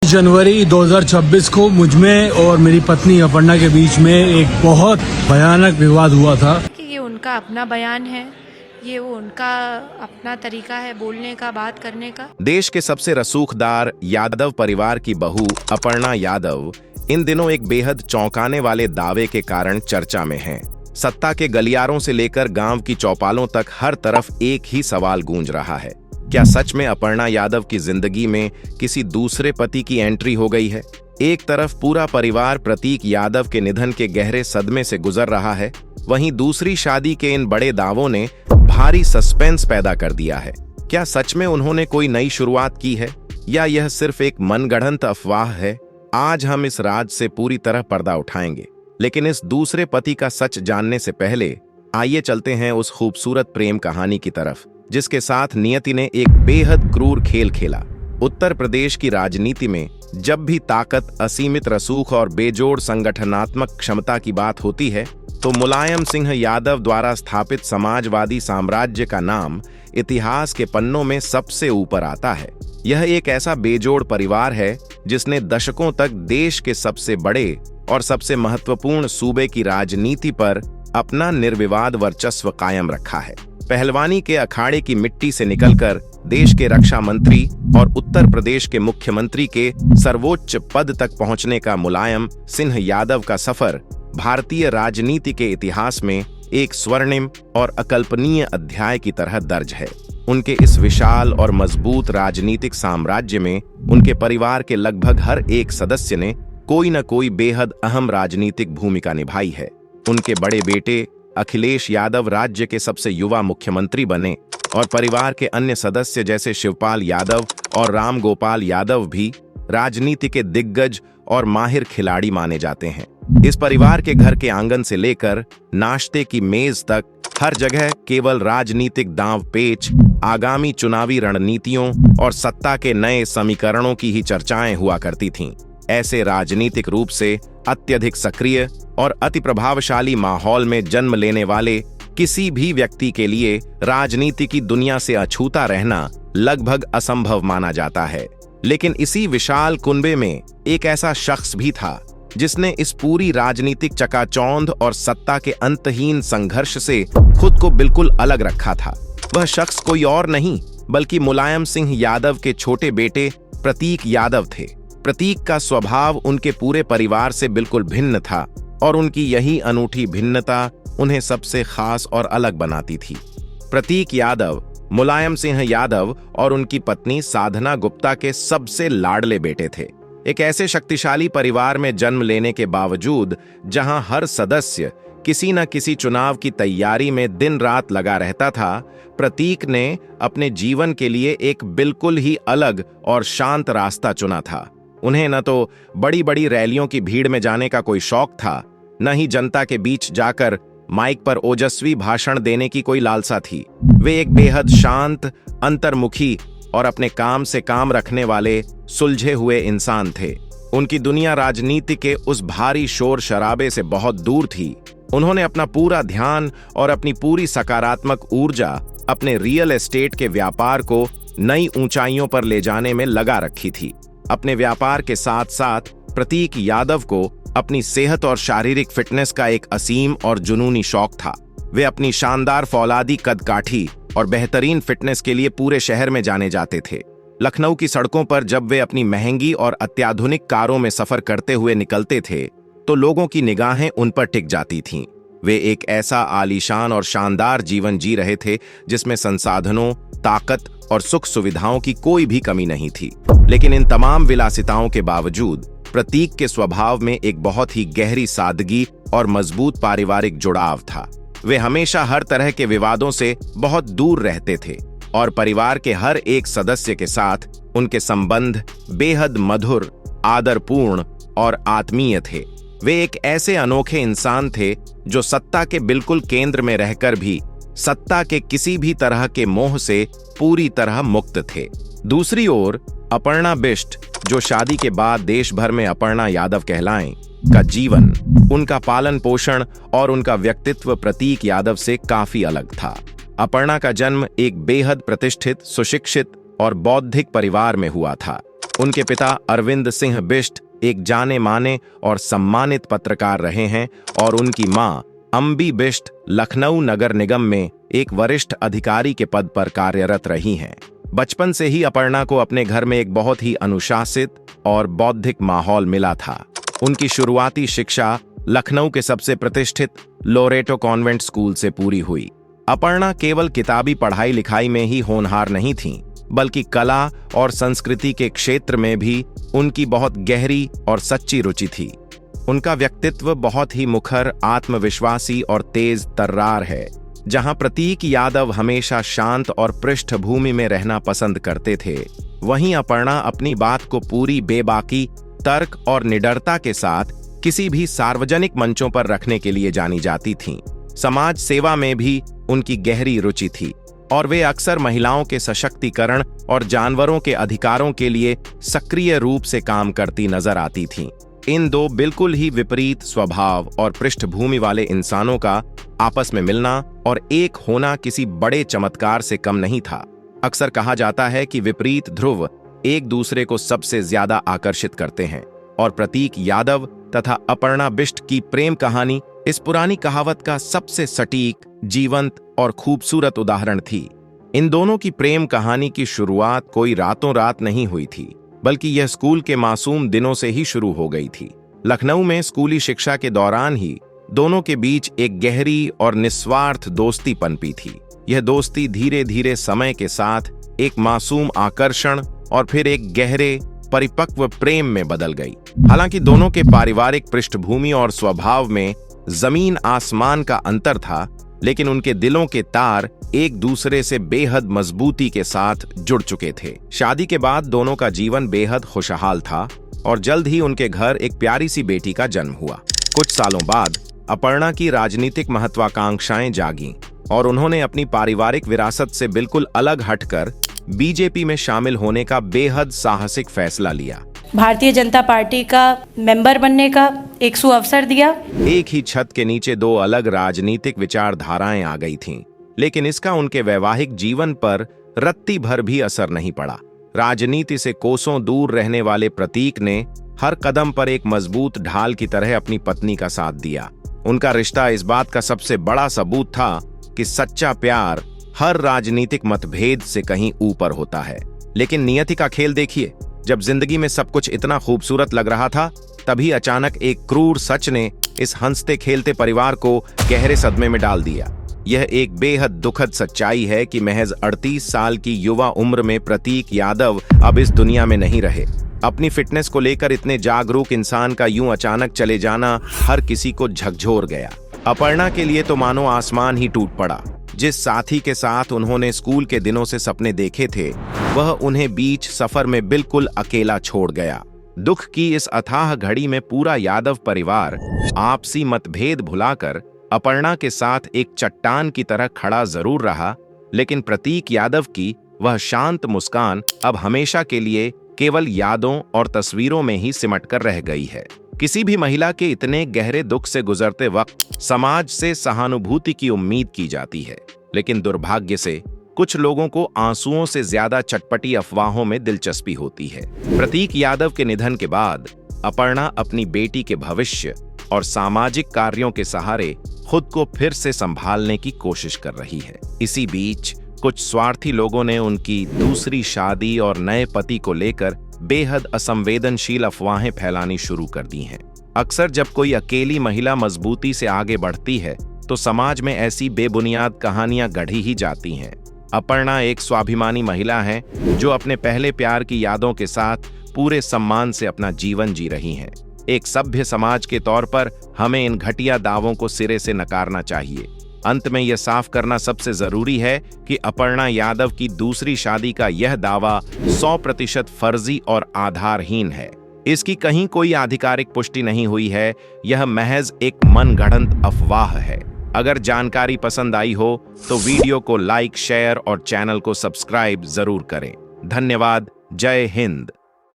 जनवरी 2026 को मुझ में और मेरी पत्नी अपर्णा के बीच में एक बहुत भयानक विवाद हुआ था। कि ये उनका अपना बयान है, ये वो उनका अपना तरीका है बोलने का, बात करने का। देश के सबसे रसूखदार यादव परिवार की बहू अपर्णा यादव इन दिनों एक बेहद चौंकाने वाले दावे के कारण चर्चा में हैं। सत्ता के गलियारों से लेकर गांव की चौपालों तक हर तरफ एक ही सवाल गूंज रहा है, क्या सच में अपर्णा यादव की जिंदगी में किसी दूसरे पति की एंट्री हो गई है? एक तरफ पूरा परिवार प्रतीक यादव के निधन के गहरे सदमे से गुजर रहा है, वहीं दूसरी शादी के इन बड़े दावों ने भारी सस्पेंस पैदा कर दिया है। क्या सच में उन्होंने कोई नई शुरुआत की है या यह सिर्फ एक मनगढ़ंत अफवाह है? आज हम इस राज से पूरी तरह पर्दा उठाएंगे, लेकिन इस दूसरे पति का सच जानने से पहले आइए चलते हैं उस खूबसूरत प्रेम कहानी की तरफ जिसके साथ नियति ने एक बेहद क्रूर खेल खेला। उत्तर प्रदेश की राजनीति में जब भी ताकत, असीमित रसूख और बेजोड़ संगठनात्मक क्षमता की बात होती है तो मुलायम सिंह यादव द्वारा स्थापित समाजवादी साम्राज्य का नाम इतिहास के पन्नों में सबसे ऊपर आता है। यह एक ऐसा बेजोड़ परिवार है जिसने दशकों तक देश के सबसे बड़े और सबसे महत्वपूर्ण सूबे की राजनीति पर अपना निर्विवाद वर्चस्व कायम रखा है। पहलवानी के अखाड़े की मिट्टी से निकलकर देश के रक्षा मंत्री और उत्तर प्रदेश के मुख्यमंत्री के सर्वोच्च पद तक पहुंचने का मुलायम सिंह यादव का सफर भारतीय राजनीति के इतिहास में एक स्वर्णिम और अकल्पनीय अध्याय की तरह दर्ज है। उनके इस विशाल और मजबूत राजनीतिक साम्राज्य में उनके परिवार के लगभग हर एक सदस्य ने कोई न कोई बेहद अहम राजनीतिक भूमिका निभाई है। उनके बड़े बेटे अखिलेश यादव राज्य के सबसे युवा मुख्यमंत्री बने और परिवार के अन्य सदस्य जैसे शिवपाल यादव और राम गोपाल यादव भी राजनीति के दिग्गज और माहिर खिलाड़ी माने जाते हैं। इस परिवार के घर के आंगन से लेकर नाश्ते की मेज तक हर जगह केवल राजनीतिक दांव पेच, आगामी चुनावी रणनीतियों और सत्ता के नए समीकरणों की ही चर्चाएं हुआ करती थीं। ऐसे राजनीतिक रूप से अत्यधिक सक्रिय और अति प्रभावशाली माहौल में जन्म लेने वाले किसी भी व्यक्ति के लिए राजनीति की दुनिया से अछूता रहना लगभग असंभव माना जाता है। लेकिन इसी विशाल कुनबे में एक ऐसा शख्स भी था जिसने इस पूरी राजनीतिक चकाचौंध और सत्ता के अंतहीन संघर्ष से खुद को बिल्कुल अलग रखा था। वह शख्स कोई और नहीं बल्कि मुलायम सिंह यादव के छोटे बेटे प्रतीक यादव थे। प्रतीक का स्वभाव उनके पूरे परिवार से बिल्कुल भिन्न था और उनकी यही अनूठी भिन्नता उन्हें सबसे खास और अलग बनाती थी। प्रतीक यादव मुलायम सिंह यादव और उनकी पत्नी साधना गुप्ता के सबसे लाडले बेटे थे। एक ऐसे शक्तिशाली परिवार में जन्म लेने के बावजूद जहां हर सदस्य किसी न किसी चुनाव की तैयारी में दिन रात लगा रहता था, प्रतीक ने अपने जीवन के लिए एक बिल्कुल ही अलग और शांत रास्ता चुना था। उन्हें न तो बड़ी बड़ी रैलियों की भीड़ में जाने का कोई शौक था, न ही जनता के बीच जाकर माइक पर ओजस्वी भाषण देने की कोई लालसा थी। वे एक बेहद शांत, अंतर्मुखी और अपने काम से काम रखने वाले सुलझे हुए इंसान थे। उनकी दुनिया राजनीति के उस भारी शोर शराबे से बहुत दूर थी। उन्होंने अपना पूरा ध्यान और अपनी पूरी सकारात्मक ऊर्जा अपने रियल एस्टेट के व्यापार को नई ऊंचाइयों पर ले जाने में लगा रखी थी। अपने व्यापार के साथ साथ प्रतीक यादव को अपनी सेहत और शारीरिक फिटनेस का एक असीम और जुनूनी शौक था। वे अपनी शानदार फौलादी कदकाठी और बेहतरीन फिटनेस के लिए पूरे शहर में जाने जाते थे। लखनऊ की सड़कों पर जब वे अपनी महंगी और अत्याधुनिक कारों में सफर करते हुए निकलते थे तो लोगों की निगाहें उन पर टिक जाती थीं। वे एक ऐसा आलीशान और शानदार जीवन जी रहे थे जिसमें संसाधनों, ताकत और सुख सुविधाओं की कोई भी कमी नहीं थी। लेकिन इन तमाम विलासिताओं के बावजूद प्रतीक के स्वभाव में एक बहुत ही गहरी सादगी और मजबूत पारिवारिक जुड़ाव था। वे हमेशा हर तरह के विवादों से बहुत दूर रहते थे और परिवार के हर एक सदस्य के साथ उनके संबंध बेहद मधुर, आदरपूर्ण और आत्मीय थे। वे एक ऐसे अनोखे इंसान थे जो सत्ता के बिल्कुल केंद्र में रहकर भी सत्ता के किसी भी तरह के मोह से पूरी तरह मुक्त थे। दूसरी ओर अपर्णा बिष्ट, जो शादी के बाद देश भर में अपर्णा यादव कहलाएं, का जीवन, उनका पालन पोषण और उनका व्यक्तित्व प्रतीक यादव से काफी अलग था। अपर्णा का जन्म एक बेहद प्रतिष्ठित, सुशिक्षित और बौद्धिक परिवार में हुआ था। उनके पिता अरविंद सिंह बिष्ट एक जाने माने और सम्मानित पत्रकार रहे हैं और उनकी मां अंबी बिष्ट लखनऊ नगर निगम में एक वरिष्ठ अधिकारी के पद पर कार्यरत रही हैं। बचपन से ही अपर्णा को अपने घर में एक बहुत ही अनुशासित और बौद्धिक माहौल मिला था। उनकी शुरुआती शिक्षा लखनऊ के सबसे प्रतिष्ठित लोरेटो कॉन्वेंट स्कूल से पूरी हुई। अपर्णा केवल किताबी पढ़ाई लिखाई में ही होनहार नहीं थीं, बल्कि कला और संस्कृति के क्षेत्र में भी उनकी बहुत गहरी और सच्ची रुचि थी। उनका व्यक्तित्व बहुत ही मुखर, आत्मविश्वासी और तेज तर्रार है। जहां प्रतीक यादव हमेशा शांत और पृष्ठभूमि में रहना पसंद करते थे, वहीं अपर्णा अपनी बात को पूरी बेबाकी, तर्क और निडरता के साथ किसी भी सार्वजनिक मंचों पर रखने के लिए जानी जाती थीं। समाज सेवा में भी उनकी गहरी रुचि थी और वे अक्सर महिलाओं के सशक्तिकरण और जानवरों के अधिकारों के लिए सक्रिय रूप से काम करती नजर आती थीं। इन दो बिल्कुल ही विपरीत स्वभाव और पृष्ठभूमि वाले इंसानों का आपस में मिलना और एक होना किसी बड़े चमत्कार से कम नहीं था। अक्सर कहा जाता है कि विपरीत ध्रुव एक दूसरे को सबसे ज्यादा आकर्षित करते हैं और प्रतीक यादव तथा अपर्णा बिष्ट की प्रेम कहानी इस पुरानी कहावत का सबसे सटीक, जीवंत और खूबसूरत उदाहरण थी। इन दोनों की प्रेम कहानी की शुरुआत कोई रातों रात नहीं हुई थी, बल्कि यह स्कूल के मासूम दिनों से ही शुरू हो गई थी। लखनऊ में स्कूली शिक्षा के दौरान ही दोनों के बीच एक गहरी और निस्वार्थ दोस्ती पनपी थी। यह दोस्ती धीरे धीरे समय के साथ एक मासूम आकर्षण और फिर एक गहरे परिपक्व प्रेम में बदल गई। हालांकि दोनों के पारिवारिक पृष्ठभूमि और स्वभाव में जमीन आसमान का अंतर था, लेकिन उनके दिलों के तार एक दूसरे से बेहद मजबूती के साथ जुड़ चुके थे। शादी के बाद दोनों का जीवन बेहद खुशहाल था और जल्द ही उनके घर एक प्यारी सी बेटी का जन्म हुआ। कुछ सालों बाद अपर्णा की राजनीतिक महत्वाकांक्षाएं जागीं और उन्होंने अपनी पारिवारिक विरासत से बिल्कुल अलग हटकर बीजेपी में शामिल होने का बेहद साहसिक फैसला लिया। भारतीय जनता पार्टी का मेंबर बनने का एक सुअवसर दिया। एक ही छत के नीचे दो अलग राजनीतिक विचारधाराएं आ गई थीं, लेकिन इसका उनके वैवाहिक जीवन पर रत्ती भर भी असर नहीं पड़ा। राजनीति से कोसों दूर रहने वाले प्रतीक ने हर कदम पर एक मजबूत ढाल की तरह अपनी पत्नी का साथ दिया। उनका रिश्ता इस बात का सबसे बड़ा सबूत था कि सच्चा प्यार हर राजनीतिक मतभेद से कहीं ऊपर होता है। लेकिन नियति का खेल देखिए, जब जिंदगी में सब कुछ इतना खूबसूरत लग रहा था, तभी अचानक एक क्रूर सच ने इस हंसते खेलते परिवार को गहरे सदमे में डाल दिया। यह एक बेहद दुखद सच्चाई है कि महज 38 साल की युवा उम्र में प्रतीक यादव अब इस दुनिया में नहीं रहे। अपनी फिटनेस को लेकर इतने जागरूक इंसान का यूं अचानक चले जाना हर किसी को झकझोर गया। अपर्णा के लिए तो मानो आसमान ही टूट पड़ा। जिस साथी के साथ उन्होंने स्कूल के दिनों से सपने देखे थे, वह उन्हें बीच सफर में बिल्कुल अकेला छोड़ गया। दुख की इस अथाह घड़ी में पूरा यादव परिवार आपसी मतभेद भुलाकर अपर्णा के साथ एक चट्टान की तरह खड़ा जरूर रहा, लेकिन प्रतीक यादव की वह शांत मुस्कान अब हमेशा के लिए केवल यादों और तस्वीरों में ही सिमटकर रह गई है। किसी भी महिला के इतने गहरे दुख से गुजरते वक्त समाज से सहानुभूति की उम्मीद की जाती है, लेकिन दुर्भाग्य से कुछ लोगों को आंसुओं से ज्यादा चटपटी अफवाहों में दिलचस्पी होती है। प्रतीक यादव के निधन के बाद अपर्णा अपनी बेटी के भविष्य और सामाजिक कार्यों के सहारे खुद को फिर से संभालने की कोशिश कर रही है। इसी बीच कुछ स्वार्थी लोगों ने उनकी दूसरी शादी और नए पति को लेकर बेहद असंवेदनशील अफवाहें फैलानी शुरू कर दी हैं। अक्सर जब कोई अकेली महिला मजबूती से आगे बढ़ती है, तो समाज में ऐसी बेबुनियाद कहानियां गढ़ी ही जाती हैं। अपर्णा एक स्वाभिमानी महिला है जो अपने पहले प्यार की यादों के साथ पूरे सम्मान से अपना जीवन जी रही हैं। एक सभ्य समाज के तौर पर हमें इन घटिया दावों को सिरे से नकारना चाहिए। अंत में यह साफ करना सबसे जरूरी है कि अपर्णा यादव की दूसरी शादी का यह दावा 100% फर्जी और आधारहीन है। इसकी कहीं कोई आधिकारिक पुष्टि नहीं हुई है। यह महज एक मनगढ़ंत अफवाह है। अगर जानकारी पसंद आई हो तो वीडियो को लाइक, शेयर और चैनल को सब्सक्राइब जरूर करें। धन्यवाद। जय हिंद।